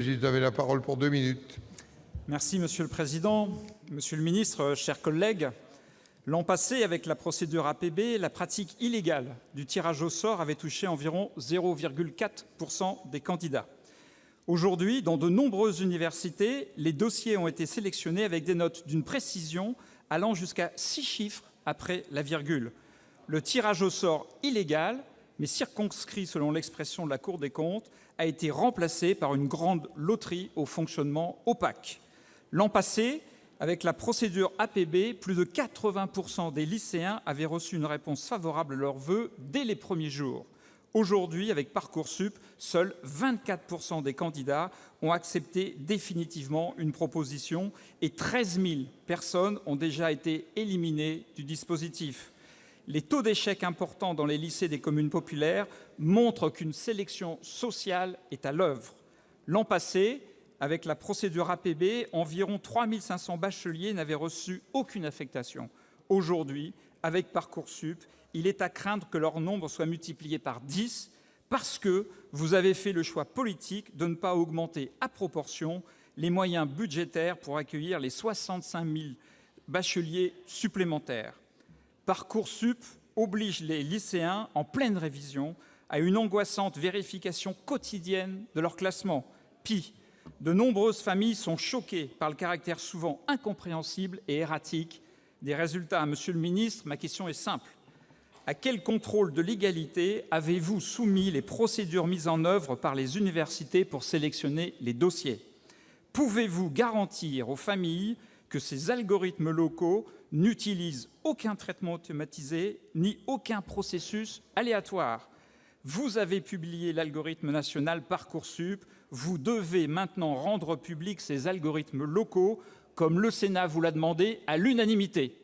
Vous avez la parole pour 2 minutes. Merci, Monsieur le Président. Monsieur le Ministre, chers collègues, l'an passé, avec la procédure APB, la pratique illégale du tirage au sort avait touché environ 0,4 % des candidats. Aujourd'hui, dans de nombreuses universités, les dossiers ont été sélectionnés avec des notes d'une précision allant jusqu'à 6 chiffres après la virgule. Le tirage au sort illégal, mais circonscrit selon l'expression de la Cour des comptes, a été remplacé par une grande loterie au fonctionnement opaque. L'an passé, avec la procédure APB, plus de 80 % des lycéens avaient reçu une réponse favorable à leurs vœux dès les premiers jours. Aujourd'hui, avec Parcoursup, seuls 24 % des candidats ont accepté définitivement une proposition et 13 000 personnes ont déjà été éliminées du dispositif. Les taux d'échec importants dans les lycées des communes populaires montrent qu'une sélection sociale est à l'œuvre. L'an passé, avec la procédure APB, environ 3 500 bacheliers n'avaient reçu aucune affectation. Aujourd'hui, avec Parcoursup, il est à craindre que leur nombre soit multiplié par 10 parce que vous avez fait le choix politique de ne pas augmenter à proportion les moyens budgétaires pour accueillir les 65 000 bacheliers supplémentaires. Parcoursup oblige les lycéens en pleine révision à une angoissante vérification quotidienne de leur classement. Pis, de nombreuses familles sont choquées par le caractère souvent incompréhensible et erratique des résultats. Monsieur le ministre, ma question est simple. À quel contrôle de légalité avez-vous soumis les procédures mises en œuvre par les universités pour sélectionner les dossiers? Pouvez-vous garantir aux familles que ces algorithmes locaux n'utilisent aucun traitement automatisé ni aucun processus aléatoire? Vous avez publié l'algorithme national Parcoursup. Vous devez maintenant rendre publics ces algorithmes locaux, comme le Sénat vous l'a demandé à l'unanimité.